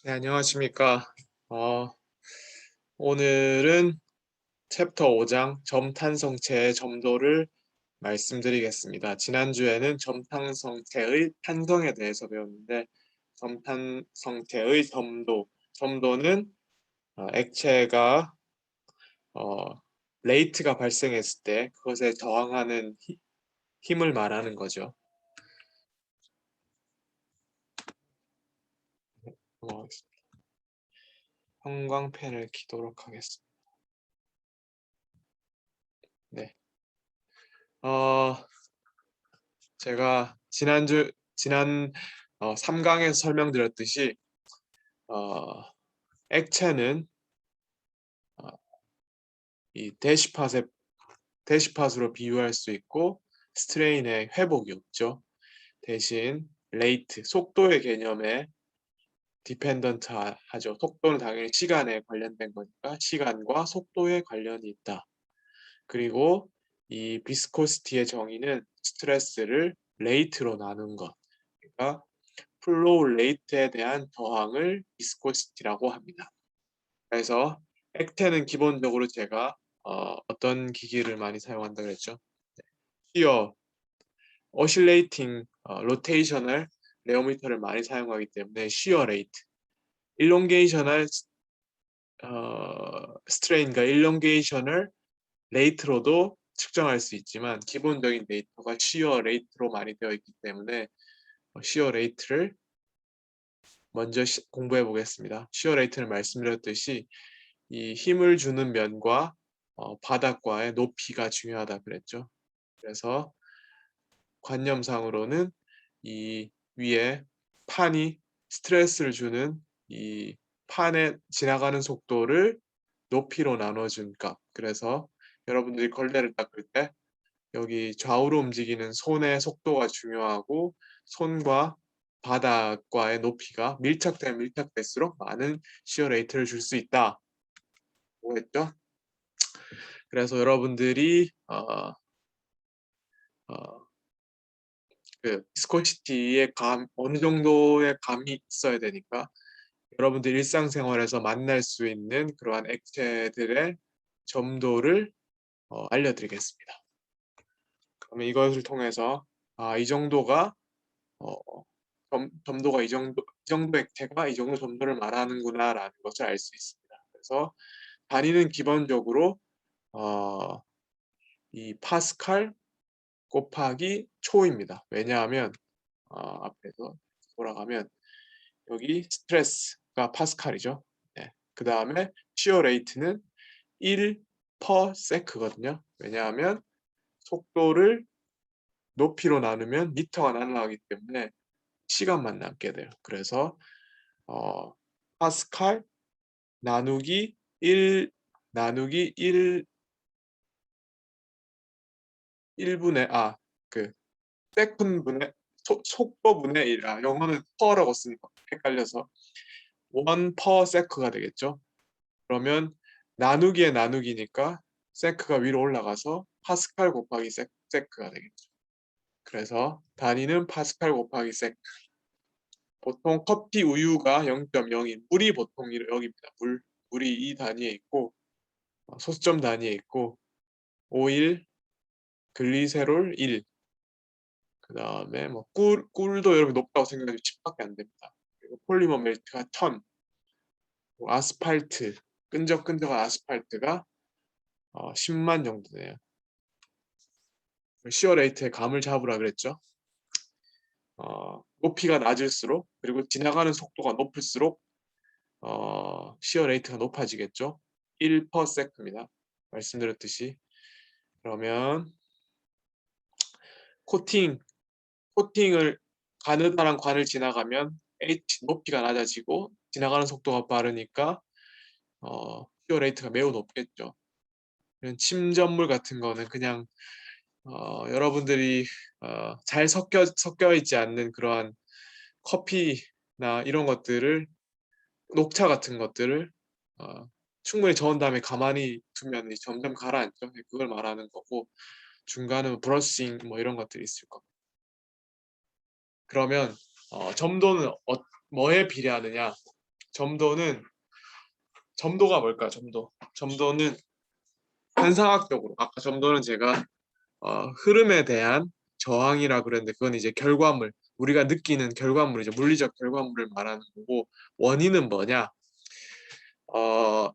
네, 안녕하십니까. 어, 오늘은 챕터 5장 점탄성체의 점도를 말씀드리겠습니다. 지난주에는 점탄성체의 탄성에 대해서 배웠는데 점탄성체의 점도, 점도는 액체가 어, 레이트가 발생했을 때 그것에 저항하는 힘을 말하는 거죠. 어, 형광펜을 켜도록 하겠습니다. 네. 어, 제가 지난 3강에서 설명드렸듯이 어, 액체는 어, 이 대시팟으로 비유할 수 있고 스트레인의 회복이 없죠. 대신 레이트, 속도의 개념에 디펜던트 하죠. 속도는 당연히 시간에 관련된 거니까 시간과 속도에 관련이 있다. 그리고 이 비스코시티의 정의는 스트레스를 레이트로 나눈 것. 그러니까 플로우 레이트에 대한 저항을 비스코시티라고 합니다. 그래서 액체는 기본적으로 제가 떤 기기를 많이 사용한다 그랬죠? 시어, 어실레이팅, 로테이셔널 레오미터를 많이 사용하기 때문에 시어 레이트, 일롱게이셔널 스트레인과 일롱게이셔널 레이트로도 측정할 수 있지만 기본적인 데이터가 시어 레이트로 많이 되어 있기 때문에 시어 레이트를 먼저 공부해 보겠습니다. 시어 레이트는 말씀드렸듯이 이 힘을 주는 면과 바닥과의 높이가 중요하다 그랬죠. 그래서 관념상으로는 이 위에 판이 스트레스를 주는 이 판에 지나가는 속도를 높이로 나눠준 값. 그래서 여러분들이 걸레를 닦을 때 여기 좌우로 움직이는 손의 속도가 중요하고 손과 바닥과의 높이가 밀착되면 밀착될수록 많은 시어 레이트를 줄 수 있다. 뭐겠죠? 그래서 여러분들이 어, 그 비스코시티의 어느 정도의 감이 있어야 되니까 여러분들 일상생활에서 만날 수 있는 그러한 액체들의 점도를 알려드리겠습니다. 그러면 이것을 통해서 이 정도가 어, 점도가 이 정도 액체가 이 정도 점도를 말하는구나라는 것을 알 수 있습니다. 그래서 단위는 기본적으로 어, 이 파스칼 곱하기 초입니다. 왜냐하면 앞에서 돌아가면 여기 스트레스가 파스칼이죠. 네. 그 다음에 시어 레이트는 1 per sec거든요. 왜냐하면 속도를 높이로 나누면 미터가 날아가기 때문에 시간만 남게 돼요. 그래서 어, 파스칼 나누기 1 나누기 1분의 그 세컨분의 속도분의 1. 영어는 퍼라고 쓰니까 헷갈려서 1 per sec가 되겠죠. 그러면 나누기의 나누기니까 세크가 위로 올라가서 파스칼 곱하기 세크가 되겠죠. 그래서 단위는 파스칼 곱하기 세크. 보통 커피 우유가 0.02, 물이 보통 여기입니다. 물이 이 단위에 있고 소수점 단위에 있고 오일, 글리세롤 1. 그 다음에 뭐 꿀도 여러분 높다고 생각해도 10밖에 안 됩니다. 그리고 폴리머 멜트가 1000, 아스팔트, 끈적끈적한 아스팔트가 10만 정도 돼요. 시어 레이트의 감을 잡으라 그랬죠. 높이가 낮을수록 그리고 지나가는 속도가 높을수록 시어 레이트가 높아지겠죠. 1 per sec입니다. 말씀드렸듯이. 그러면 코팅을 가느다란 관을 지나가면 H 높이가 낮아지고 지나가는 속도가 빠르니까 시어 레이트가 매우 높겠죠. 이런 침전물 같은 거는 그냥 여러분들이 잘 섞여 있지 않는 그러한 커피나 이런 것들을 녹차 같은 것들을 어, 충분히 저은 다음에 가만히 두면 점점 가라앉죠. 그걸 말하는 거고 중간은 브러싱 뭐 이런 것들이 있을 겁니다. 그러면 점도는 뭐에 비례하느냐? 점도가 뭘까? 점도는 현상학적으로 아까 점도는 제가 흐름에 대한 저항이라 그랬는데 그건 이제 결과물 우리가 느끼는 결과물이죠. 물리적 결과물을 말하는 거고 원인은 뭐냐? 어,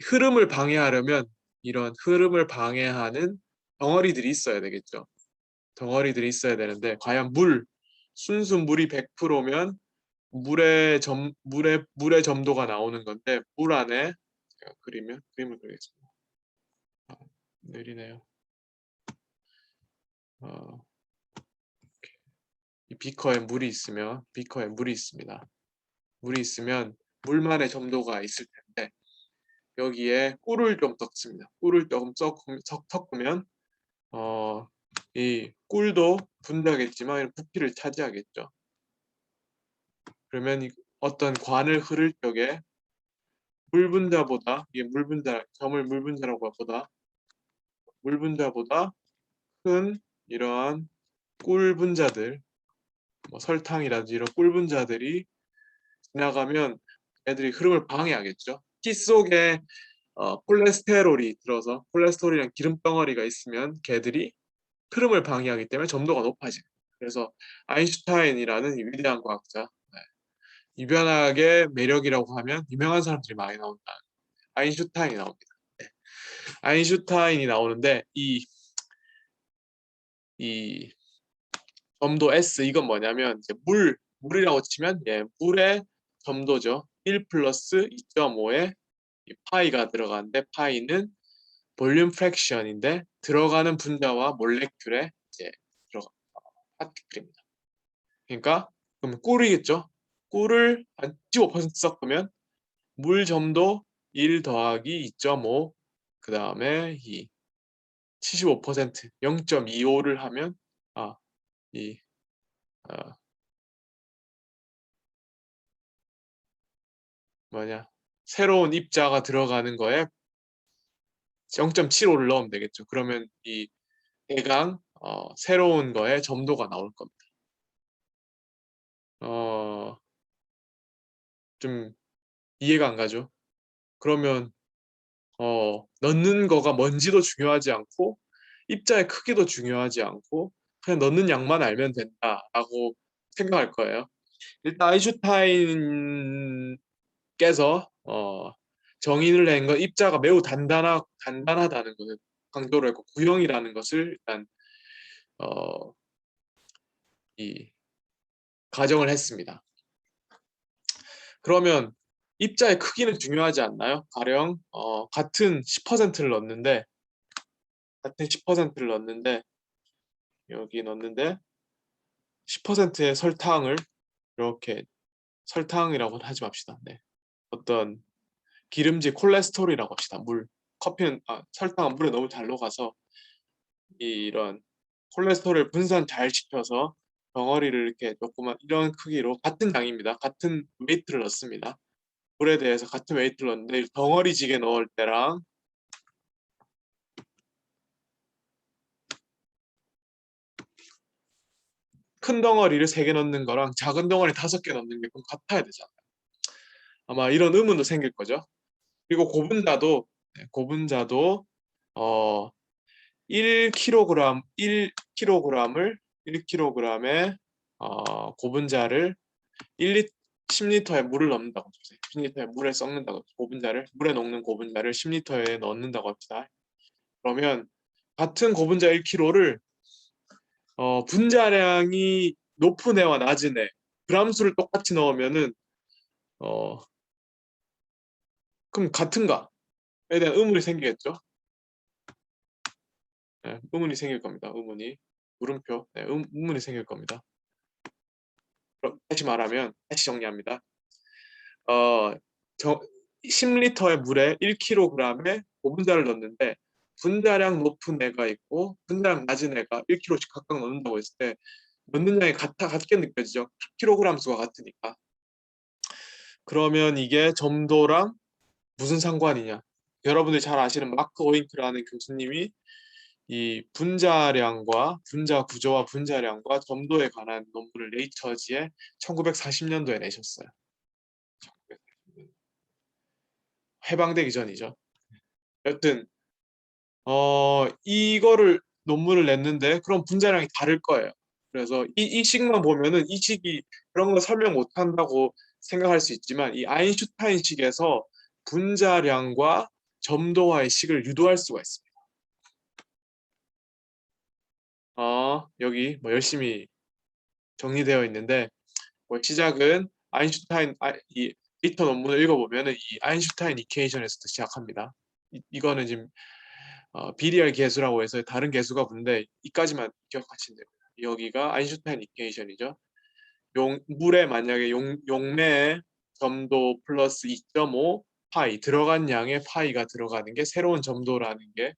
흐름을 방해하려면 이런 흐름을 방해하는 덩어리들이 있어야 되겠죠. 덩어리들이 있어야 되는데 과연 순수 물이 100%면 물의 점도가 나오는 건데 물 안에 제가 그림을 그리겠습니다. 느리네요. 어, 이 비커에 물이 있습니다. 물이 있으면 물만의 점도가 있을 텐데 여기에 꿀을 좀 섞습니다. 꿀을 조금 섞으면 이 꿀도 분자겠지만 부피를 차지하겠죠. 그러면 어떤 관을 흐를 적에 물 분자보다 이게 점을 물 분자라고 보다 물 분자보다 큰 이러한 꿀 분자들, 뭐 설탕이라든지 이런 꿀 분자들이 지나가면 애들이 흐름을 방해하겠죠. 피 속에 콜레스테롤이 들어서 콜레스테롤이랑 기름 덩어리가 있으면 걔들이 흐름을 방해하기 때문에 점도가 높아져요. 그래서 아인슈타인이라는 이 위대한 과학자, 이변학의 매력이라고 하면 유명한 사람들이 많이 나온다. 아인슈타인이 나옵니다. 네. 아인슈타인이 나오는데 이 점도 S 이건 뭐냐면 이제 물이라고 치면 물의 점도죠. 1 플러스 2.5에 파이가 들어가는데 파이는 볼륨 프랙션인데 들어가는 분자와 몰레큘에 이제 들어가 파티클입니다. 그러니까 그럼 꿀이겠죠. 꿀을 한 15% 섞으면 물 점도 1 더하기 2.5 그 다음에 이 75% 0.25를 하면 이 새로운 입자가 들어가는 거에 0.75를 넣으면 되겠죠. 그러면 이 대강 새로운 거에 점도가 나올 겁니다. 좀 이해가 안 가죠. 그러면 넣는 거가 뭔지도 중요하지 않고 입자의 크기도 중요하지 않고 그냥 넣는 양만 알면 된다라고 생각할 거예요. 일단 아인슈타인께서 정의를 낸 건 입자가 매우 단단하다는 것을 강조를 했고 구형이라는 것을 일단 이 가정을 했습니다. 그러면 입자의 크기는 중요하지 않나요? 가령 같은 10%를 넣는데 여기 넣는데 10%의 설탕을 이렇게 설탕이라고 하지 맙시다. 네. 어떤 기름질 콜레스테롤이라고 합시다. 설탕은 물에 너무 잘 녹아서 이런 콜레스테롤을 분산 잘 시켜서 덩어리를 이렇게 조그만 이런 크기로 같은 양입니다. 같은 웨이트를 넣습니다. 물에 대해서 같은 웨이트를 넣는데 덩어리지게 넣을 때랑 큰 덩어리를 3개 넣는 거랑 작은 덩어리 5개 넣는 게 그럼 같아야 되잖아요. 아마 이런 의문도 생길 거죠. 그리고 고분자도 1kg에 고분자를 10리터에 물을 넣는다고 해주세요. 10리터에 물에 섞는다고 물에 녹는 고분자를 10리터에 넣는다고 합시다. 그러면 같은 고분자 1kg를 분자량이 높은 애와 낮은 애 그람수를 똑같이 넣으면은 그럼 같은가에 대한 의문이 생기겠죠. 네, 의문이 생길 겁니다. 물음표. 네, 의문이 생길 겁니다. 그럼 다시 정리합니다. 10리터의 물에 1kg의 고분자를 넣는데 분자량 높은 애가 있고 분자량 낮은 애가 1kg씩 각각 넣는다고 했을 때 넣는 양이 같게 느껴지죠. kg 수가 같으니까. 그러면 이게 점도랑 무슨 상관이냐? 여러분들이 잘 아시는 마크 오잉크라는 교수님이 이 분자 구조와 분자량과 점도에 관한 논문을 네이처지에 1940년도에 내셨어요. 해방되기 전이죠. 여튼 이거를 논문을 냈는데 그럼 분자량이 다를 거예요. 그래서 이 식만 보면은 이 식이 그런 거 설명 못 한다고 생각할 수 있지만 이 아인슈타인 식에서 분자량과 점도와의 식을 유도할 수가 있습니다. 여기 뭐 열심히 정리되어 있는데 뭐 시작은 아인슈타인 이 리터 논문을 읽어보면은 이 아인슈타인 이퀘이션에서부터 시작합니다. 이거는 지금 비리얼 계수라고 해서 다른 계수가 붙는데 이까지만 기억하시면 됩니다. 여기가 아인슈타인 이퀘이션이죠. 물에 만약에 용매의 점도 플러스 2.5 파이 들어간 양의 파이가 들어가는 게 새로운 점도라는 게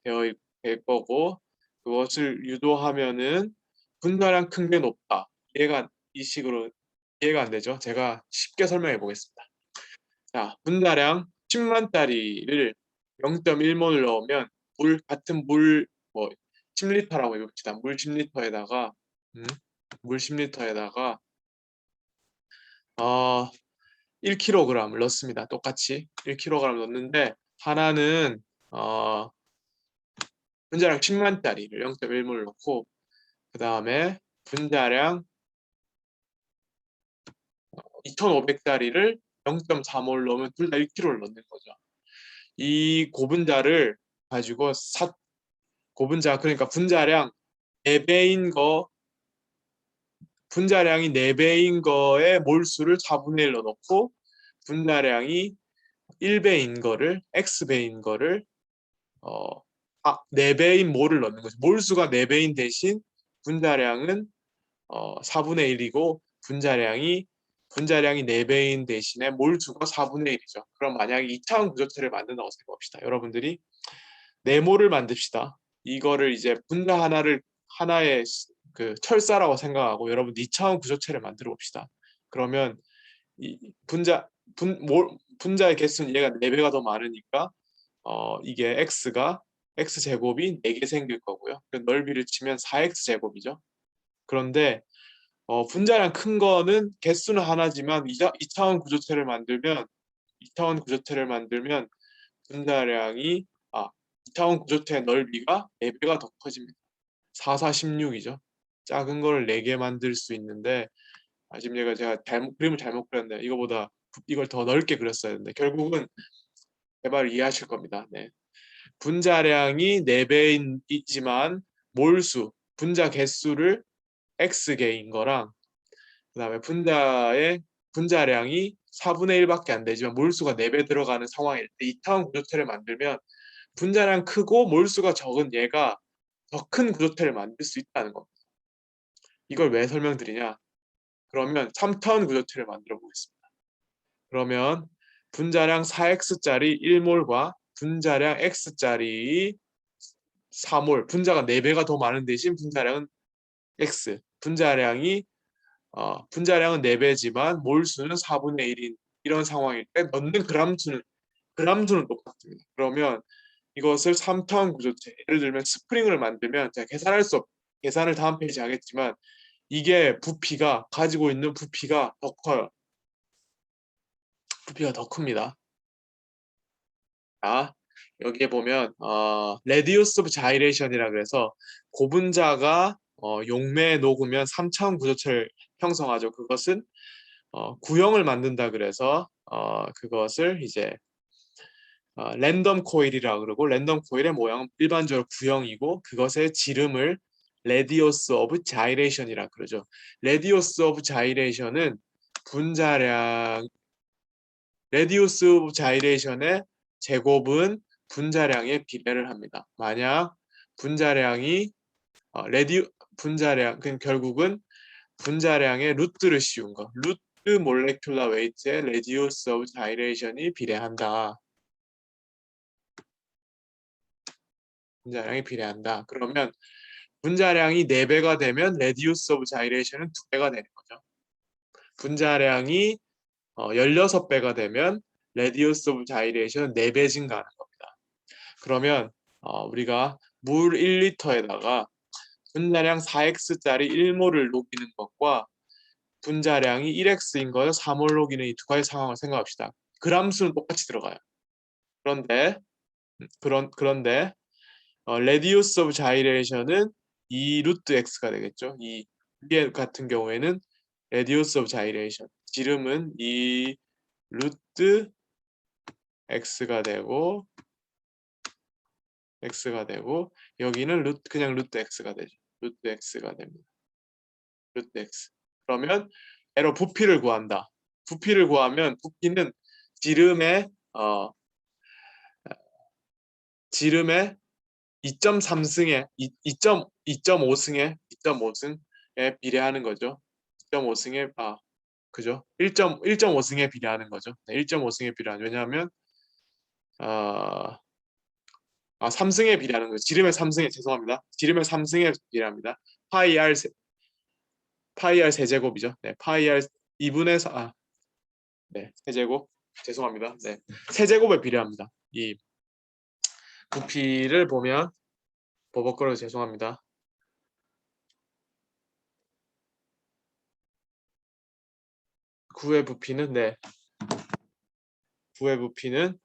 되어 될 거고 그것을 유도하면은 분자량 큰 게 높다. 얘가 이 식으로 이해가 안 되죠? 제가 쉽게 설명해 보겠습니다. 자, 분자량 10만짜리를 0.1몰 넣으면 같은 물 뭐 10리터라고 해봅시다. 물 10리터에다가 물 10리터에다가 1kg을 넣습니다. 똑같이 1kg 넣는데 하나는 분자량 10만짜리를 0.1몰 넣고 그 다음에 분자량 2,500짜리를 0.4몰 넣으면 둘 다 1kg를 넣는 거죠. 이 고분자를 가지고 고분자 그러니까 분자량 4배인 거 분자량이 4배인 거에 몰수를 4분의 1로 넣고 분자량이 1배인 거를 x배인 거를 4배인 몰을 넣는 거죠. 몰수가 4배인 대신 분자량은 4분의 1이고 분자량이 4배인 대신에 몰수가 4분의 1이죠. 그럼 만약에 2차원 구조체를 만든다고 생각합시다. 여러분들이 네모를 만듭시다. 이거를 이제 분자 하나의 그 철사라고 생각하고 여러분 2차원 구조체를 만들어 봅시다. 그러면 이 분자의 개수는 얘가 4배가 더 많으니까 이게 x 제곱이 4개 생길 거고요. 넓이를 치면 4x 제곱이죠. 그런데 분자량 큰 거는 개수는 하나지만 2차원 구조체를 만들면 분자량이 2차원 구조체의 넓이가 4배가 더 커집니다. 4, 4, 16이죠. 작은 걸 4개 만들 수 있는데 지금 제가 그림을 잘못 그렸는데 이걸 더 넓게 그렸어야 했는데 결국은 제 말을 이해하실 겁니다. 네. 분자량이 4배이지만 분자 개수를 x개인 거랑 그 다음에 분자량이 4분의 1밖에 안 되지만 몰수가 4배 들어가는 상황일 때 2차원 구조체를 만들면 분자량 크고 몰수가 적은 얘가 더 큰 구조체를 만들 수 있다는 겁니다. 이걸 왜 설명드리냐? 그러면 3차원 구조체를 만들어 보겠습니다. 그러면 분자량 4x짜리 1몰과 분자량 x짜리 4몰, 분자가 4배가 더 많은 대신 분자량은 x, 분자량은 4배지만 몰수는 4분의 1인 이런 상황일 때 넣는 그람수는 똑같습니다. 그러면 이것을 3차원 구조체, 예를 들면 스프링을 만들면 제가 계산을 다음 페이지 하겠지만 이게 가지고 있는 부피가 더 커요. 부피가 더 큽니다. 자, 여기에 보면 레디우스 오브 자이레이션이라 그래서 고분자가 용매에 녹으면 3차원 구조체를 형성하죠. 그것은 구형을 만든다 그래서 그것을 이제 랜덤 코일이라고 그러고 랜덤 코일의 모양은 일반적으로 구형이고 그것의 지름을 레디우스 오브 자이레이션이라 그러죠. 레디우스 오브 자이레이션은 레디우스 오브 자이레이션의 제곱은 분자량에 비례를 합니다. 만약 분자량이 그럼 결국은 분자량의 루트를 씌운 거 루트 몰레큘러 웨이트의 레디우스 오브 자이레이션이 비례한다. 분자량이 비례한다. 그러면 분자량이 4배가 되면 레디우스 오브 자이레이션은 2배가 되는 거죠. 분자량이 16배가 되면 레디우스 오브 자이레이션은 4배 증가하는 겁니다. 그러면 우리가 물 1리터에다가 분자량 4x짜리 1몰을 녹이는 것과 분자량이 1x인 거에 3몰 녹이는 이 두 가지 상황을 생각합시다. 그람수는 똑같이 들어가요. 그런데 radius of gyration은 이 루트 x가 되겠죠. 이 위에 같은 경우에는 radius of gyration 지름은 이 루트 x가 되고 여기는 그냥 루트 x가 되죠. 루트 x가 됩니다. 루트 x. 그러면 에러 부피를 구한다. 부피를 구하면 부피는 지름의 2.3승에 2.5승에 비례하는 거죠. 2.5승에 그죠? 1.5승에 비례하는 거죠. 네, 1.5승에 비례하는. 왜냐하면 3승에 비례하는 거죠. 지름의 3승에 죄송합니다. 지름의 3승에 비례합니다. 파이 r 세제곱이죠. 네, 파이 r 2분의 4 네, 세제곱 죄송합니다. 네, 세제곱에 비례합니다. 이 부피를 보면 버벅거려 죄송합니다. 구의 부피는 구의 부피는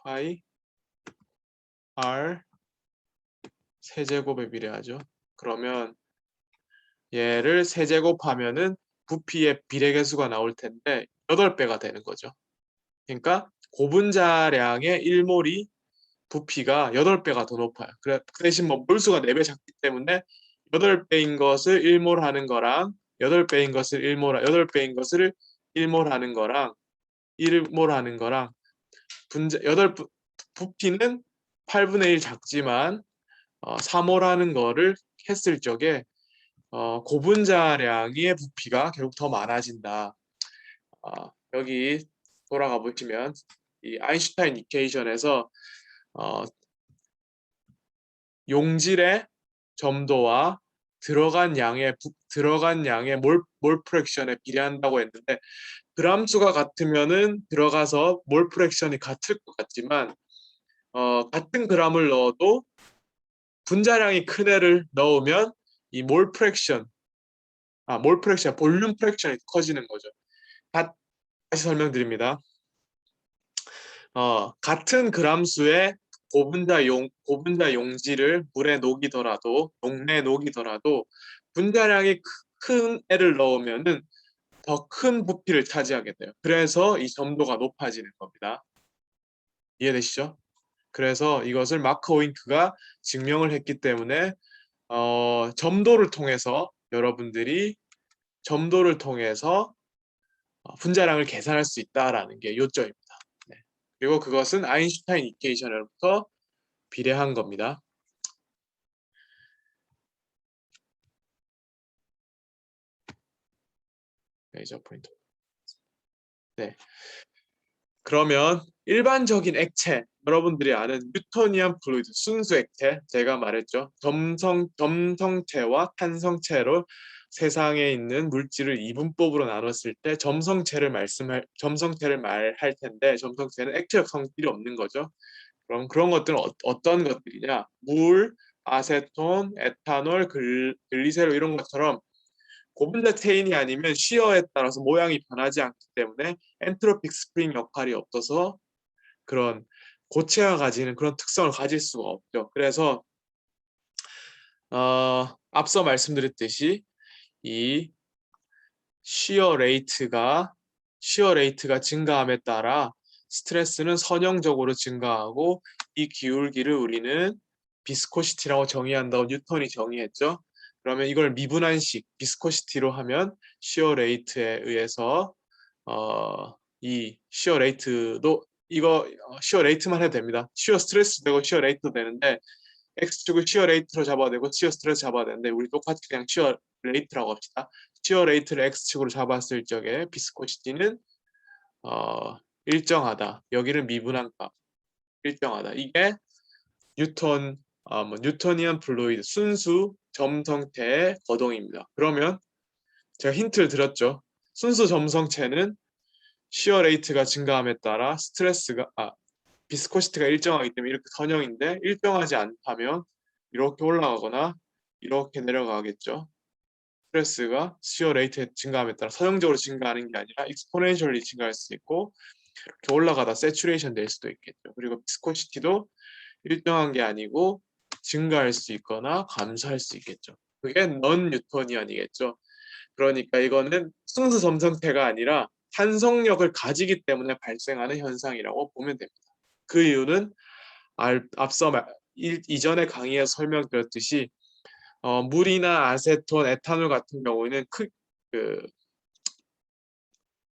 파이 r 세제곱에 비례하죠. 그러면 얘를 세제곱하면은 부피의 비례계수가 나올 텐데 8배가 되는 거죠. 그러니까 고분자량의 1몰이 부피가 8배가 더 높아요. 그 대신 뭐 몰수가 4배 작기 때문에 8배인 것을 1몰 하는 거랑 8배인 것을 1몰 하는 거랑 1몰 하는 거랑 부피는 8분의 1 작지만 3몰 하는 거를 했을 적에 고분자량의 부피가 결국 더 많아진다. 여기 돌아가 보시면 이 아인슈타인 이퀘이션에서 용질의 점도와 들어간 양의 몰 프랙션에 비례한다고 했는데 그람수가 같으면은 들어가서 몰 프랙션이 같을 것 같지만 같은 그람을 넣어도 분자량이 큰 애를 넣으면 이 몰 프랙션 볼륨 프랙션이 커지는 거죠. 다시 설명드립니다. 같은 그람수의 고분자 용질을 물에 녹이더라도 용내에 녹이더라도 분자량이 큰 애를 넣으면은 더 큰 부피를 차지하게 돼요. 그래서 이 점도가 높아지는 겁니다. 이해되시죠? 그래서 이것을 마크 오잉크가 증명을 했기 때문에 점도를 통해서 여러분들이 분자량을 계산할 수 있다라는 게 요점입니다. 네. 그리고 그것은 아인슈타인 이퀘이션으로부터 비례한 겁니다. 레이저 포인터. 네. 그러면 일반적인 액체, 여러분들이 아는 뉴토니안 플루이드, 순수 액체, 제가 말했죠. 점성체와 탄성체로 세상에 있는 물질을 이분법으로 나눴을 때 점성체를 말할 텐데 점성체는 액체적 성질이 없는 거죠. 그럼 그런 것들은 어떤 것들이냐? 물, 아세톤, 에탄올, 글리세롤 이런 것처럼 고분자 체인이 아니면 시어에 따라서 모양이 변하지 않기 때문에 엔트로픽 스프링 역할이 없어서 그런 고체가 가지는 그런 특성을 가질 수가 없죠. 그래서 앞서 말씀드렸듯이 이 시어 레이트가 증가함에 따라 스트레스는 선형적으로 증가하고 이 기울기를 우리는 비스코시티라고 정의한다고 뉴턴이 정의했죠. 그러면 이걸 미분한식 비스코시티로 하면 시어 레이트에 의해서 이 시어 레이트도 시어 레이트만 해도 됩니다. 시어 스트레스 되고 시어 레이트도 되는데 X축을 시어 레이트로 잡아야 되고 시어 스트레스 잡아야 되는데 우리 똑같이 그냥 시어 레이트라고 합시다. 시어 레이트를 X축으로 잡았을 적에 비스코시티는 일정하다. 여기는 미분한 값. 일정하다. 이게 뉴토니안 플루이드 순수 점성체의 거동입니다. 그러면 제가 힌트를 드렸죠. 순수 점성체는 시어 레이트가 증가함에 따라 비스코시티가 일정하기 때문에 이렇게 선형인데 일정하지 않다면 이렇게 올라가거나 이렇게 내려가겠죠. 스트레스가 시어 레이트 증가함에 따라 서형적으로 증가하는 게 아니라 익스포넨셜리 증가할 수 있고 이렇게 올라가다 세츄레이션 될 수도 있겠죠. 그리고 비스코시티도 일정한 게 아니고 증가할 수 있거나 감소할 수 있겠죠. 그게 넌 뉴턴이언이겠죠. 그러니까 이거는 순수 점성체가 아니라 탄성력을 가지기 때문에 발생하는 현상이라고 보면 됩니다. 그 이유는 앞서 이전의 강의에서 설명드렸듯이 물이나 아세톤, 에탄올 같은 경우에는 그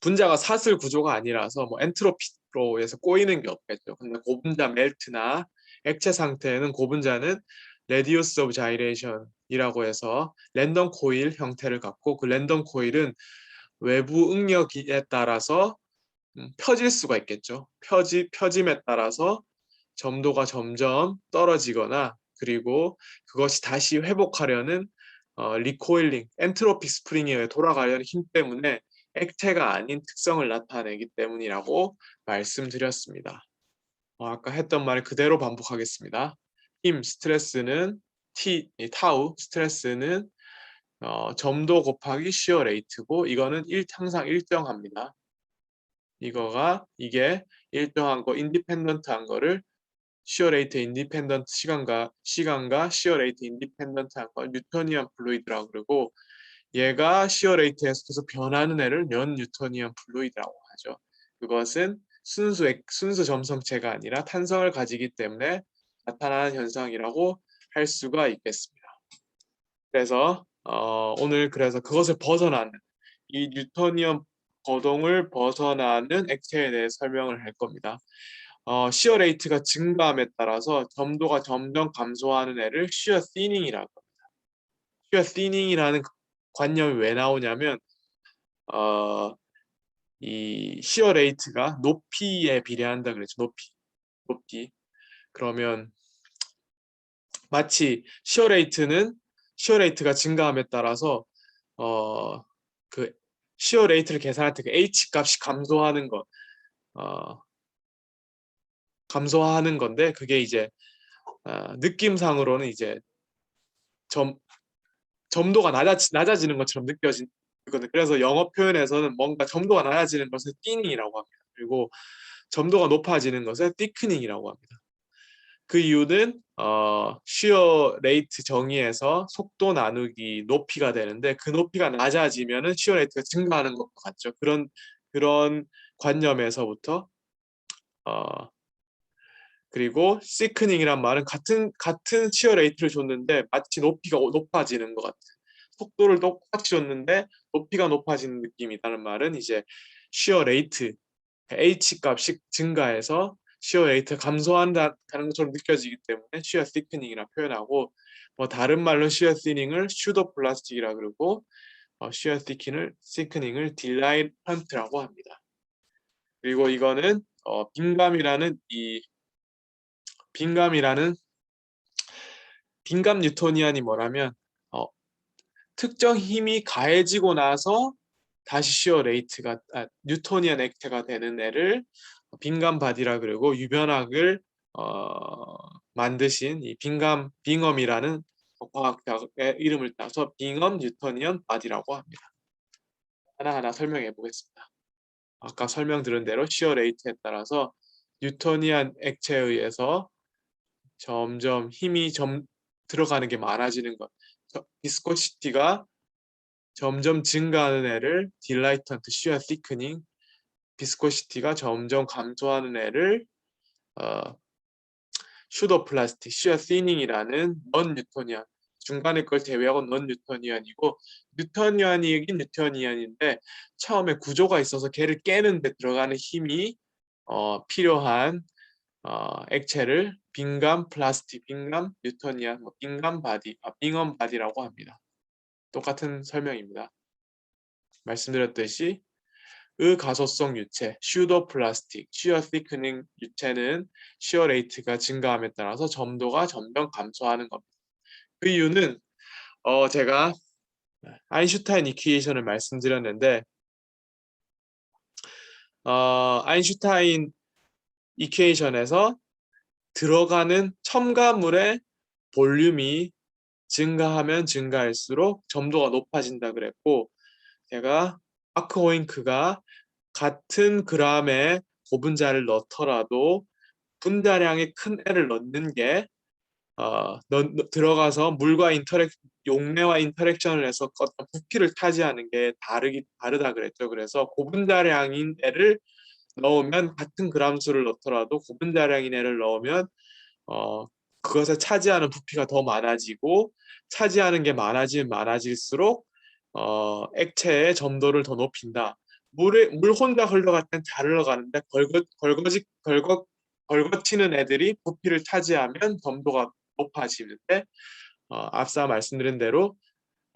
분자가 사슬 구조가 아니라서 뭐 엔트로피로 해서 꼬이는 게 없겠죠. 근데 고분자 멜트나 액체 상태에는 고분자는 레디우스 오브 자이레이션이라고 해서 랜덤 코일 형태를 갖고 그 랜덤 코일은 외부 응력에 따라서 펴질 수가 있겠죠. 펴짐에 따라서 점도가 점점 떨어지거나 그리고 그것이 다시 회복하려는 리코일링, 엔트로피 스프링에 의해 돌아가려는 힘 때문에 액체가 아닌 특성을 나타내기 때문이라고 말씀드렸습니다. 아까 했던 말 그대로 반복하겠습니다. 힘, 스트레스는 타우, 스트레스는 점도 곱하기 시어 레이트고 이거는 항상 일정합니다. 이게 일정한 거, 인디펜던트한 거를 시어 레이트 인디펜던트 시간과 시어 레이트 인디펜던트한 걸 뉴토니안 플루이드라고 그러고 얘가 시어 레이트에 속해서 변하는 애를 연 뉴토니안 플루이드라고 하죠. 그것은 순수 점성체가 아니라 탄성을 가지기 때문에 나타나는 현상이라고 할 수가 있겠습니다. 그래서 오늘 그것을 벗어나는 이 뉴토니안 거동을 벗어나는 액체에 대해 설명을 할 겁니다. 시어 레이트가 증가함에 따라서 점도가 점점 감소하는 애를 시어 시닝이라고 합니다. 시어 시닝이라는 관념이 왜 나오냐면 이 시어 레이트가 높이에 비례한다 그랬죠. 높이. 그러면 마치 시어 레이트가 증가함에 따라서 그 시어 레이트를 계산할 때 그 H 값이 감소하는 건데 그게 이제 느낌상으로는 이제 점도가 낮아지는 것처럼 느껴지거든요. 그래서 영어 표현에서는 뭔가 점도가 낮아지는 것을 띵이라고 합니다. 그리고 점도가 높아지는 것을 thickning이라고 합니다. 그 이유는 쉬어 레이트 정의에서 속도 나누기 높이가 되는데 그 높이가 낮아지면은 쉬어 레이트가 증가하는 것과 같죠. 그런 관념에서부터 그리고 시크닝이란 말은 같은 쉬어 레이트를 줬는데 마치 높이가 높아지는 것 같은 속도를 똑같이 줬는데 높이가 높아지는 느낌이라는 말은 이제 쉬어 레이트 H 값이 증가해서 쉬어 레이트 감소한다는 것처럼 느껴지기 때문에 쉬어 시크닝이라 표현하고 뭐 다른 말로 쉬어 시닝을 슈더 플라스틱이라 그러고 쉬어 시크닝을 딜라이턴트라고 합니다. 그리고 이거는 빈감이라는 빈감 뉴토니안이 뭐라면 특정 힘이 가해지고 나서 다시 시어 레이트가 뉴토니안 액체가 되는 애를 빈감 바디라 그러고 유변학을 만드신 이 빙엄이라는 과학자의 이름을 따서 빙엄 뉴토니안 바디라고 합니다. 하나하나 설명해 보겠습니다. 아까 설명드린 대로 시어 레이트에 따라서 뉴토니안 액체에 의해서 점점 힘이 들어가는 게 많아지는 것. 비스코시티가 점점 증가하는 애를 딜라이턴트 시어 시크닝, 비스코시티가 점점 감소하는 애를 슈더 플라스틱 시어 시닝이라는 넌 뉴토니안 중간에 걸 제외하고 넌 뉴토니안이고 뉴토니안이긴 뉴토니안인데 처음에 구조가 있어서 걔를 깨는 데 들어가는 힘이 필요한 액체를 빈감 플라스틱, 빈감 뉴토니안, 빈감 바디, 빙엄 바디라고 합니다. 똑같은 설명입니다. 말씀드렸듯이 가소성 유체, 슈더 플라스틱, 시어 시크닝 유체는 시어 레이트가 증가함에 따라서 점도가 점점 감소하는 겁니다. 그 이유는 제가 아인슈타인 이퀴에이션을 말씀드렸는데 아인슈타인 이퀴에이션에서 들어가는 첨가물의 볼륨이 증가하면 증가할수록 점도가 높아진다 그랬고, 제가 마크 호잉크가 같은 그램의 고분자를 넣더라도 분자량이 큰 애를 넣는 게 들어가서 물과 용매와 인터랙션을 해서 어떤 부피를 차지하는 게 다르다 그랬죠. 그래서 고분자량인 애를 넣으면 같은 그램 수를 넣더라도 고분자량인 애를 넣으면 어, 그것에 차지하는 부피가 더 많아지고 차지하는 게 많아지면 많아질수록 액체의 점도를 더 높인다. 물 혼자 흘러갈 땐 잘 흘러가는데 걸거치는 애들이 부피를 차지하면 점도가 높아지는데 앞서 말씀드린 대로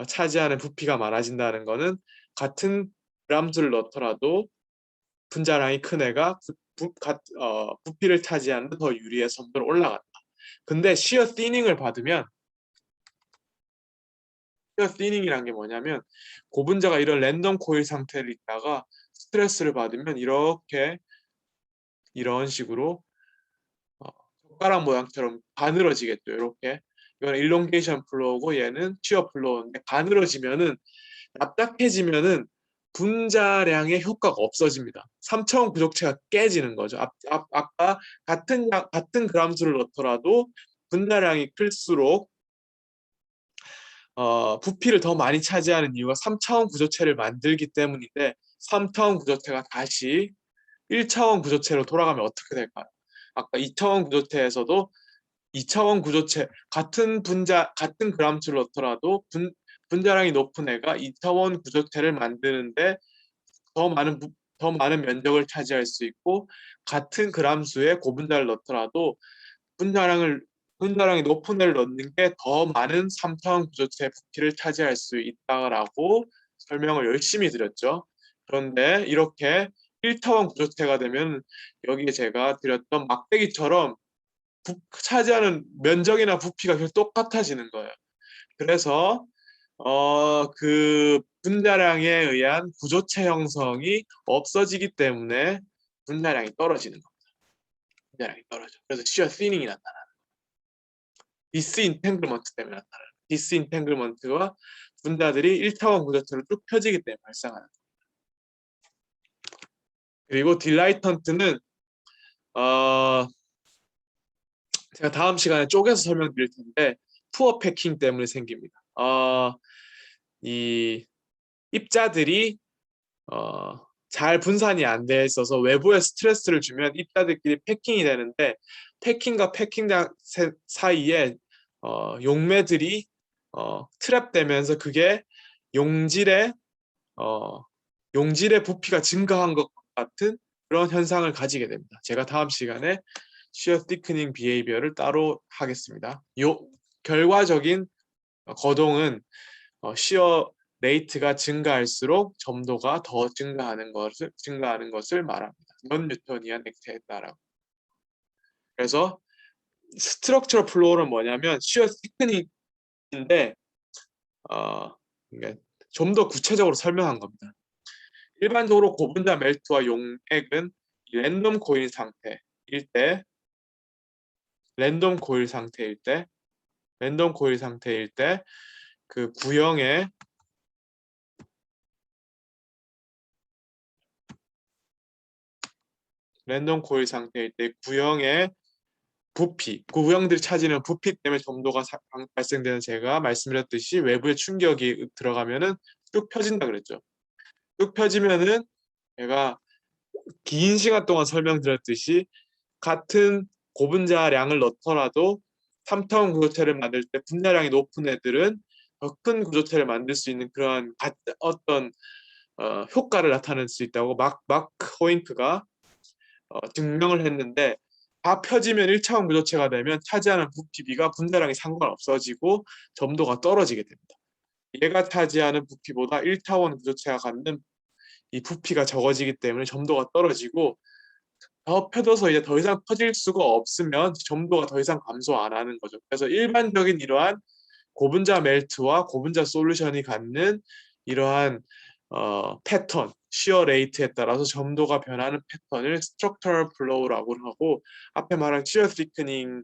차지하는 부피가 많아진다는 것은 같은 그램수를 넣더라도 분자량이 큰 애가 부피를 차지하는 데 더 유리해서 점도를 올라간다. 근데 시어 티닝을 받으면 시어 티닝이란 게 뭐냐면 고분자가 이런 랜덤 코일 상태를 있다가 스트레스를 받으면 이런 식으로 젓가락 모양처럼 가늘어지겠죠. 이렇게 이건 일롱게이션 플로우고 얘는 시어 플로우인데 가늘어지면은 납작해지면은 분자량의 효과가 없어집니다. 3차원 구조체가 깨지는 거죠. 아까 같은 그램수를 넣더라도 분자량이 클수록 부피를 더 많이 차지하는 이유가 3차원 구조체를 만들기 때문인데 3차원 구조체가 다시 1차원 구조체로 돌아가면 어떻게 될까요? 아까 2차원 구조체에서도 2차원 구조체 같은 그램수를 넣더라도 분자량이 높은 애가 2차원 구조체를 만드는데 더 많은 더 많은 면적을 차지할 수 있고 같은 그램수의 고분자를 넣더라도 분자량을 분자량이 높은 애를 넣는 게 더 많은 3차원 구조체의 부피를 차지할 수 있다라고 설명을 열심히 드렸죠. 그런데 이렇게 1차원 구조체가 되면 여기에 제가 드렸던 막대기처럼 차지하는 면적이나 부피가 계속 똑같아지는 거예요. 그래서 그 분자량에 의한 구조체 형성이 없어지기 때문에 분자량이 떨어지는 겁니다. 분자량이 떨어져. 그래서 시어 시닝이 나타나는 디스인탱글먼트 때문에 나타나는 디스인탱글먼트와 분자들이 1차원 구조체로 쭉 펴지기 때문에 발생하는 겁니다. 그리고 딜라이턴트는 제가 다음 시간에 쪼개서 설명드릴 텐데 푸어 패킹 때문에 생깁니다. 이 입자들이 잘 분산이 안 돼 있어서 외부에 스트레스를 주면 입자들끼리 패킹이 되는데 패킹과 패킹장 사이에 용매들이 트랩되면서 그게 용질의 부피가 증가한 것 같은 그런 현상을 가지게 됩니다. 제가 다음 시간에 시어 티크닝 비헤이비어를 따로 하겠습니다. 결과적인 거동은 시어 레이트가 증가할수록 점도가 더 증가하는 것을 말합니다. 넌 뉴턴이한 액체에 따라. 그래서 스트럭처럴 플로우는 뭐냐면 시어 티크닝인데 좀 더 구체적으로 설명한 겁니다. 일반적으로 고분자 멜트와 용액은 랜덤 코일 상태일 때 그 구형의 랜덤 코일 상태일 때 구형의 구형들이 차지하는 부피 때문에 점도가 발생되는 제가 말씀드렸듯이 외부의 충격이 들어가면은 쭉 펴진다 그랬죠. 쭉 펴지면은 제가 긴 시간 동안 설명드렸듯이 같은 고분자량을 넣더라도 3차원 구조체를 만들 때 분자량이 높은 애들은 더 큰 구조체를 만들 수 있는 그러한 어떤 효과를 나타낼 수 있다고 마크 호잉크가 증명을 했는데 다 펴지면 1차원 구조체가 되면 차지하는 부피비가 분자량이 상관없어지고 점도가 떨어지게 됩니다. 얘가 차지하는 부피보다 1차원 구조체가 갖는 이 부피가 적어지기 때문에 점도가 떨어지고 더 펴져서 이제 더 이상 퍼질 수가 없으면 점도가 더 이상 감소 안 하는 거죠. 그래서 일반적인 이러한 고분자 멜트와 고분자 솔루션이 갖는 이러한 패턴, 시어 레이트에 따라서 점도가 변하는 패턴을 스트럭처럴 플로우라고 하고 앞에 말한 시어 시크닝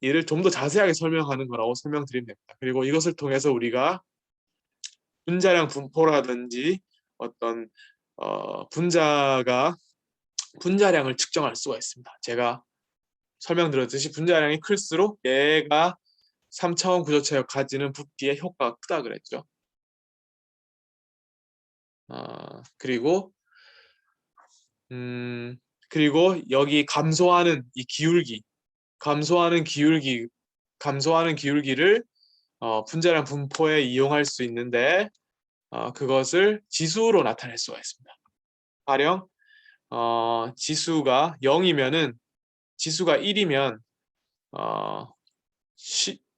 이를 좀 더 자세하게 설명하는 거라고 설명드리면 됩니다. 그리고 이것을 통해서 우리가 분자량 분포라든지 어떤 분자량을 측정할 수가 있습니다. 제가 설명드렸듯이 분자량이 클수록 얘가 3차원 구조체가 가지는 부피의 효과가 크다 그랬죠. 그리고 여기 감소하는 이 기울기, 감소하는 기울기를 분자량 분포에 이용할 수 있는데 그것을 지수로 나타낼 수가 있습니다. 가령 지수가 0이면은 지수가 1이면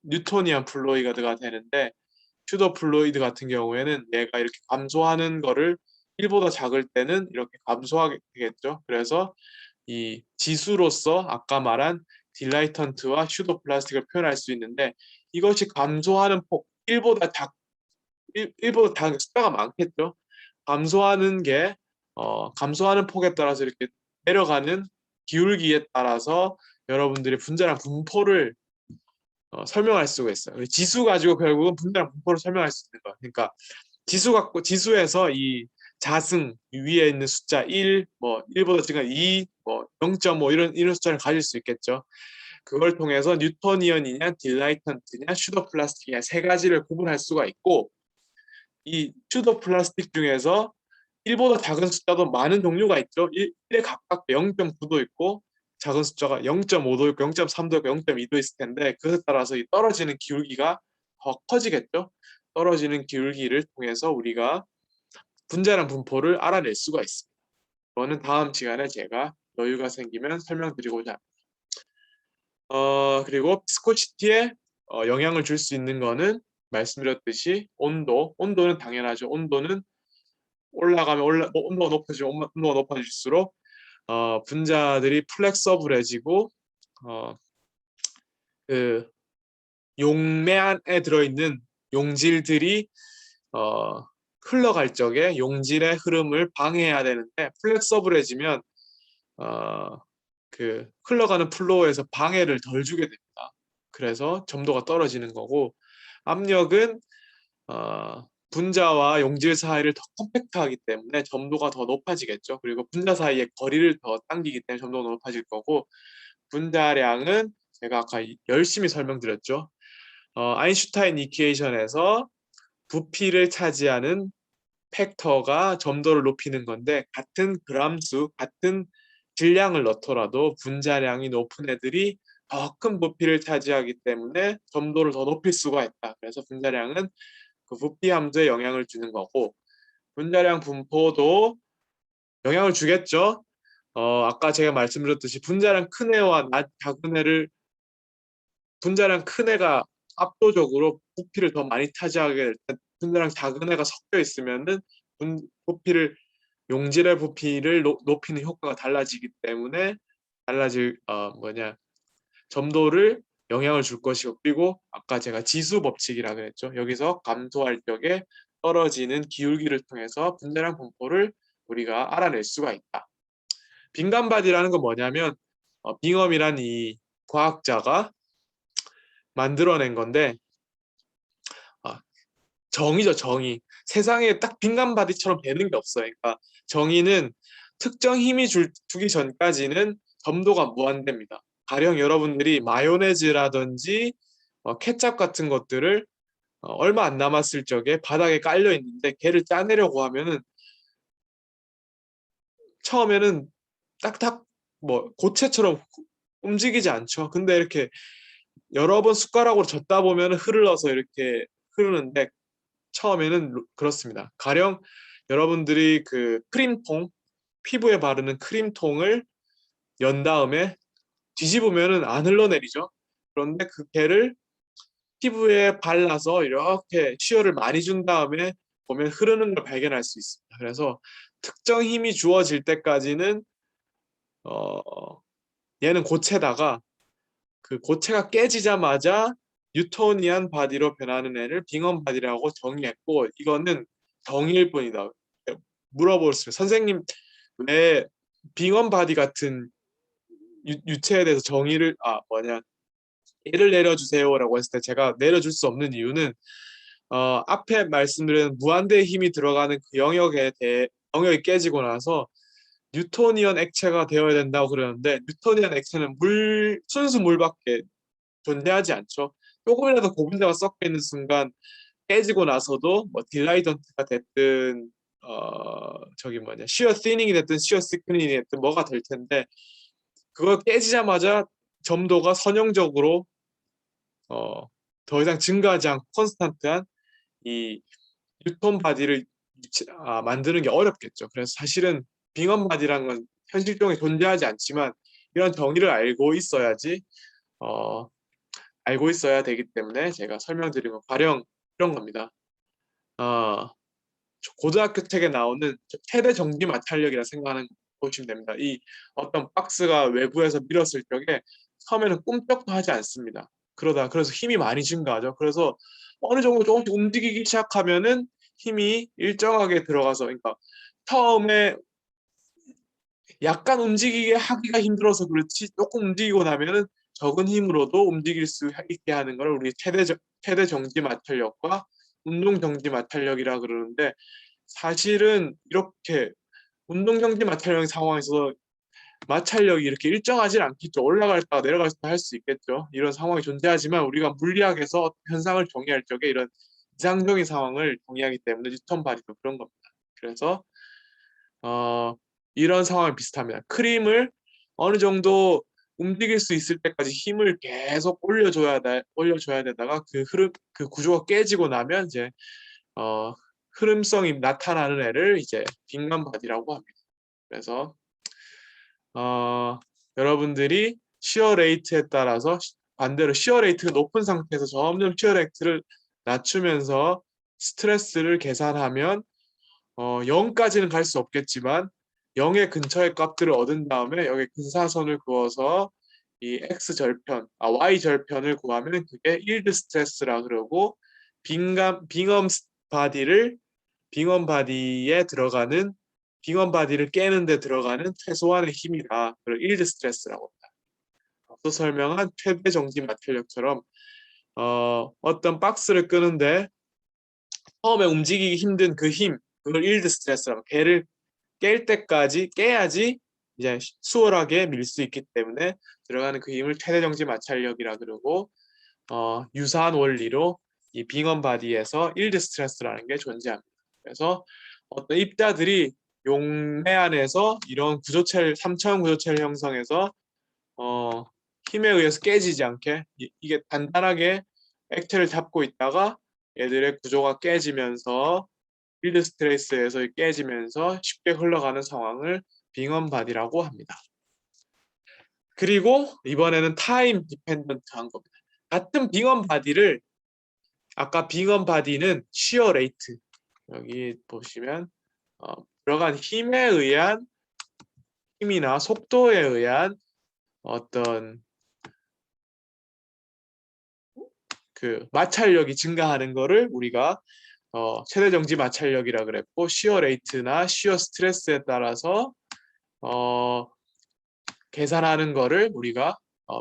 뉴토니안 플루이드가 되는데 퓨더 플루이드 같은 경우에는 얘가 이렇게 감소하는 거를 1보다 작을 때는 이렇게 감소하게 되겠죠. 그래서 이 지수로서 아까 말한 딜라이턴트와 슈더 플라스틱을 표현할 수 있는데 이것이 감소하는 폭 1보다 숫자가 많겠죠. 감소하는 폭에 따라서 이렇게 내려가는 기울기에 따라서 여러분들이 분자량 분포를 설명할 수가 있어요. 지수 가지고 결국은 분자량 분포를 설명할 수 있는 거예요. 그러니까 지수에서 이 자승 위에 있는 숫자 1, 뭐 1보다 작은 2, 뭐 0.5 이런 숫자를 가질 수 있겠죠. 그걸 통해서 뉴토니언이냐 딜라이턴트냐 슈더 플라스틱이냐 세 가지를 구분할 수가 있고 이 슈더 플라스틱 중에서 1보다 작은 숫자도 많은 종류가 있죠. 1에 가깝게 0.9도 있고 작은 숫자가 0.5도 있고 0.3도 있고 0.2도 있을 텐데 그것에 따라서 이 떨어지는 기울기가 더 커지겠죠. 떨어지는 기울기를 통해서 우리가 분자량 분포를 알아낼 수가 있습니다. 이거는 다음 시간에 제가 여유가 생기면 설명드리고자 합니다. 그리고 비스코시티에 영향을 줄 수 있는 거는 말씀드렸듯이 온도는 당연하죠. 온도는 올라가면 온도가 높아질수록 분자들이 플렉서블해지고 그 용매 안에 들어있는 용질들이 흘러갈 적에 용질의 흐름을 방해해야 되는데 플렉서블해지면 그 흘러가는 플로우에서 방해를 덜 주게 됩니다. 그래서 점도가 떨어지는 거고 압력은 분자와 용질 사이를 더 컴팩트하기 때문에 점도가 더 높아지겠죠. 그리고 분자 사이의 거리를 더 당기기 때문에 점도가 높아질 거고 분자량은 제가 아까 열심히 설명드렸죠. 아인슈타인 이퀘이션에서 부피를 차지하는 팩터가 점도를 높이는 건데 같은 그람수, 같은 질량을 넣더라도 분자량이 높은 애들이 더 큰 부피를 차지하기 때문에 점도를 더 높일 수가 있다. 그래서 분자량은 그 부피 함수에 영향을 주는 거고 분자량 분포도 영향을 주겠죠. 아까 제가 말씀드렸듯이 분자량 큰 애와 작은 애를 분자량 큰 애가 압도적으로 부피를 더 많이 차지하게 될 때 분자량 작은 애가 섞여 있으면은 부피를 용질의 부피를 높이는 효과가 달라지기 때문에 점도를 영향을 줄 것이고 그리고 아까 제가 지수 법칙이라 그랬죠. 여기서 감소할 적에 떨어지는 기울기를 통해서 분자량 분포를 우리가 알아낼 수가 있다. 빈간바디라는 건 뭐냐면 빙엄이란 이 과학자가 만들어낸 건데 정의죠, 정의. 세상에 딱 빈간바디처럼 되는 게 없어요. 그러니까 정의는 특정 힘이 주기 전까지는 점도가 무한대입니다. 가령 여러분들이 마요네즈라든지 케첩 같은 것들을 얼마 안 남았을 적에 바닥에 깔려 있는데 걔를 짜내려고 하면은 처음에는 딱딱 뭐 고체처럼 움직이지 않죠. 근데 이렇게 여러 번 숟가락으로 젓다 보면 흘러서 이렇게 흐르는데 처음에는 그렇습니다. 가령 여러분들이 그 크림통 피부에 바르는 크림통을 연 다음에 뒤집으면은 안 흘러내리죠. 그런데 그 걔를 피부에 발라서 이렇게 시어를 많이 준 다음에 보면 흐르는 걸 발견할 수 있습니다. 그래서 특정 힘이 주어질 때까지는 얘는 고체다가 그 고체가 깨지자마자 뉴토니안 바디로 변하는 애를 빙엄 바디라고 정의했고 이거는 정의일 뿐이다. 물어볼 수 있어요. 선생님 왜 빙엄 바디 같은 유체에 대해서 정의를 예를 내려주세요라고 했을 때 제가 내려줄 수 없는 이유는 앞에 말씀드린 무한대의 힘이 들어가는 그 영역에 대해 영역이 깨지고 나서 뉴토니언 액체가 되어야 된다고 그러는데 뉴토니언 액체는 순수 물밖에 존재하지 않죠. 조금이라도 고분자가 섞여 있는 순간 깨지고 나서도 뭐 딜라이던트가 됐든 저기 뭐냐 시어 티닝이 됐든 시어 시크닝이 됐든 뭐가 될 텐데 그거 깨지자마자 점도가 선형적으로 더 이상 증가하지 않고 컨스탄트한 이 뉴턴 바디를 만드는 게 어렵겠죠. 그래서 사실은 빙엄 바디라는 건 현실적으로 존재하지 않지만 이런 정의를 알고 있어야 되기 때문에 제가 설명드린 건 가령 이런 겁니다. 고등학교 책에 나오는 최대 정지 마찰력이라 생각하는 보시면 됩니다. 이 어떤 박스가 외부에서 밀었을 적에 처음에는 꿈쩍도 하지 않습니다. 그래서 힘이 많이 증가하죠. 그래서 어느 정도 조금씩 움직이기 시작하면은 힘이 일정하게 들어가서 그러니까 처음에 약간 움직이게 하기가 힘들어서 그렇지 조금 움직이고 나면은 적은 힘으로도 움직일 수 있게 하는 걸 우리 최대 정지 마찰력과 운동 정지 마찰력이라 그러는데 사실은 이렇게 운동 정지 마찰력 상황에서 마찰력이 이렇게 일정하지 않겠죠. 올라갔다가 내려갔다 할 수 있겠죠. 이런 상황이 존재하지만 우리가 물리학에서 현상을 정의할 적에 이런 이상적인 상황을 정의하기 때문에 뉴턴 바디도 그런 겁니다. 그래서 이런 상황이 비슷합니다. 크림을 어느 정도 움직일 수 있을 때까지 힘을 계속 올려줘야 되다가 그 구조가 깨지고 나면 이제 흐름성이 나타나는 애를 이제 빅만 바디라고 합니다. 그래서 여러분들이 시어 레이트에 따라서 반대로 시어 레이트가 높은 상태에서 점점 시어 레이트를 낮추면서 스트레스를 계산하면 0까지는 갈 수 없겠지만 0의 근처의 값들을 얻은 다음에 여기 근사선을 그어서 이 y 절편을 구하면 그게 일드 스트레스라 그러고 빙엄 바디를 깨는 데 들어가는 최소한의 힘이다. 그걸 일드 스트레스라고 합니다. 앞서 설명한 최대 정지 마찰력처럼 어떤 박스를 끄는데 처음에 움직이기 힘든 그 힘, 그걸 일드 스트레스라고 걔를 깰 때까지 깨야지 이제 수월하게 밀 수 있기 때문에 들어가는 그 힘을 최대 정지 마찰력이라 그러고 유사한 원리로 이 빙엄 바디에서 일드 스트레스라는 게 존재합니다. 그래서 어떤 입자들이 용매 안에서 이런 3차원 구조체를 형성해서 힘에 의해서 깨지지 않게 이게 단단하게 액체를 잡고 있다가 얘들의 구조가 깨지면서 필드 스트레스에서 깨지면서 쉽게 흘러가는 상황을 빙엄 바디라고 합니다. 그리고 이번에는 타임 디펜던트한 겁니다. 같은 빙엄 바디를 아까 빙엄 바디는 시어 레이트 여기 보시면 들어간 힘이나 속도에 의한 어떤 그 마찰력이 증가하는 거를 우리가 최대 정지 마찰력이라 그랬고 시어 레이트나 시어 스트레스에 따라서 계산하는 거를 우리가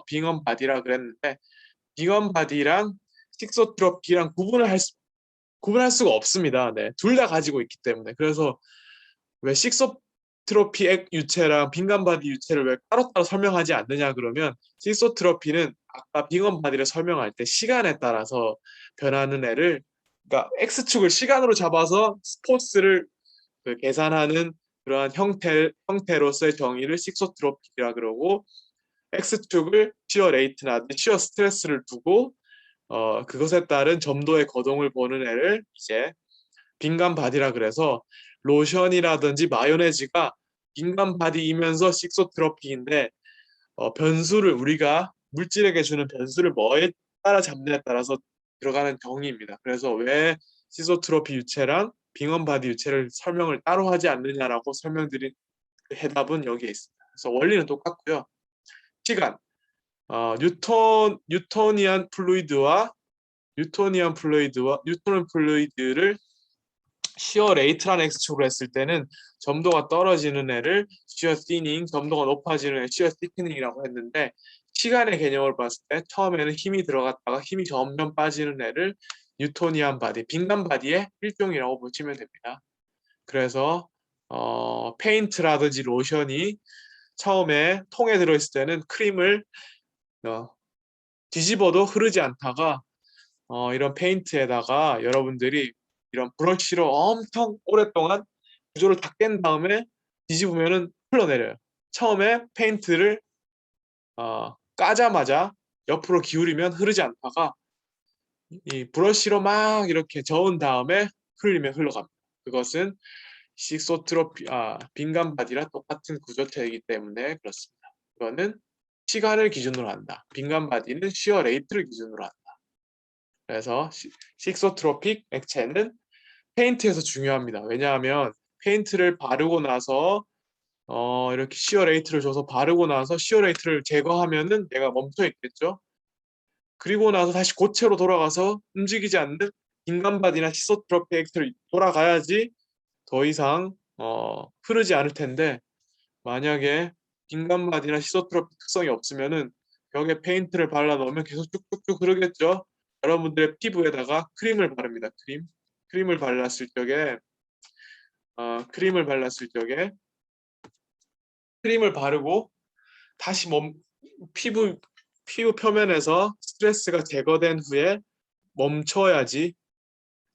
빙엄 바디라 그랬는데 빙엄 바디랑 식소트로피랑 구분할 수가 없습니다. 네, 둘 다 가지고 있기 때문에 그래서 왜 식소트로피 액 유체랑 빙엄 바디 유체를 왜 따로따로 설명하지 않느냐 그러면 식소트로피는 아까 빙엄 바디를 설명할 때 시간에 따라서 변하는 애를 그러니까 x축을 시간으로 잡아서 스포츠를 계산하는 그러한 형태로서의 정의를 식소트로피라 그러고 x축을 시어 레이트나 시어 스트레스를 두고 그것에 따른 점도의 거동을 보는 애를 이제 빙감 바디라 그래서 로션이라든지 마요네즈가 빙감 바디이면서 식소트로피인데 변수를 우리가 물질에게 주는 변수를 뭐에 따라 잡느냐에 따라서 들어가는 정의입니다. 그래서 왜 시소트로피 유체랑 빙엄 바디 유체를 설명을 따로 하지 않느냐라고 설명드린 그 해답은 여기에 있습니다. 그래서 원리는 똑같고요. 시간, 뉴토니안 플루이드를 shear rate라는 x축으로 했을 때는 점도가 떨어지는 애를 shear thinning, 점도가 높아지는 애 shear thickening이라고 했는데 시간의 개념을 봤을 때 처음에는 힘이 들어갔다가 힘이 점점 빠지는 애를 뉴토니안 바디, 빈감 바디의 일종이라고 보시면 됩니다. 그래서 페인트라든지 로션이 처음에 통에 들어있을 때는 크림을 뒤집어도 흐르지 않다가 이런 페인트에다가 여러분들이 이런 브러쉬로 엄청 오랫동안 구조를 다 깬 다음에 뒤집으면은 흘러내려요. 처음에 페인트를 까자마자 옆으로 기울이면 흐르지 않다가 이 브러쉬로 막 이렇게 저은 다음에 흘리면 흘러갑니다. 그것은 빈감 바디랑 똑같은 구조체이기 때문에 그렇습니다. 이거는 시간을 기준으로 한다. 빈감 바디는 시어 레이트를 기준으로 한다. 그래서 식소트로픽 액체는 페인트에서 중요합니다. 왜냐하면 페인트를 바르고 나서 이렇게 시어 레이트를 줘서 바르고 나서 시어 레이트를 제거하면은 얘가 멈춰 있겠죠. 그리고 나서 다시 고체로 돌아가서 움직이지 않는 빈감바디나 시소트로픽 액체를 돌아가야지 더 이상 흐르지 않을 텐데 만약에 빈감바디나 시소트로픽 특성이 없으면은 벽에 페인트를 발라 넣으면 계속 쭉쭉쭉 흐르겠죠. 여러분들의 피부에다가 크림을 바릅니다. 크림을 발랐을 적에 크림을 발랐을 적에 크림을 바르고 다시 피부 표면에서 스트레스가 제거된 후에 멈춰야지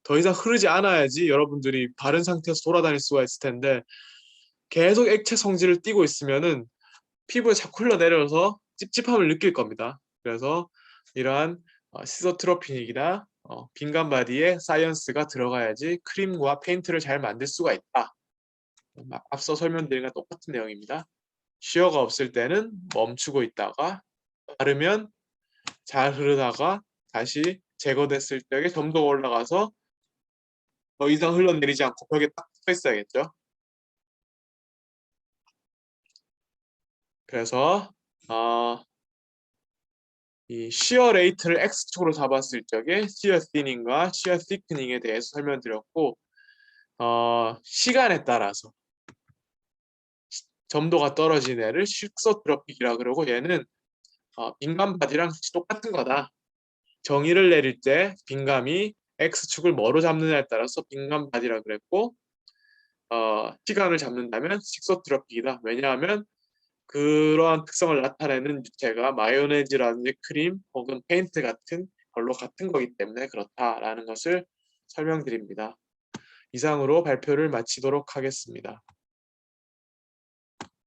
더 이상 흐르지 않아야지 여러분들이 바른 상태에서 돌아다닐 수가 있을 텐데 계속 액체 성질을 띠고 있으면은 피부에 자꾸 흘러내려서 찝찝함을 느낄 겁니다. 그래서 이러한 시소트로피닉이나 빈감 바디에 사이언스가 들어가야지 크림과 페인트를 잘 만들 수가 있다. 앞서 설명드린 것 똑같은 내용입니다. 시어가 없을 때는 멈추고 있다가 바르면 잘 흐르다가 다시 제거됐을 적에 점도가 올라가서 더 이상 흘러내리지 않고 벽에 딱 서 있어야겠죠. 그래서 이 시어 레이트를 x축으로 잡았을 적에 시어 thinning과 시어 thickening에 대해서 설명드렸고 시간에 따라서 점도가 떨어진 애를 식소트로픽이라 그러고 얘는 빈감 바디랑 똑같은 거다. 정의를 내릴 때 빈감이 x축을 뭐로 잡느냐에 따라서 빈감 바디라 그랬고 시간을 잡는다면 식소트로픽이다. 왜냐하면 그러한 특성을 나타내는 유체가 마요네즈라든지 크림 혹은 페인트 같은 걸로 같은 거기 때문에 그렇다라는 것을 설명드립니다. 이상으로 발표를 마치도록 하겠습니다.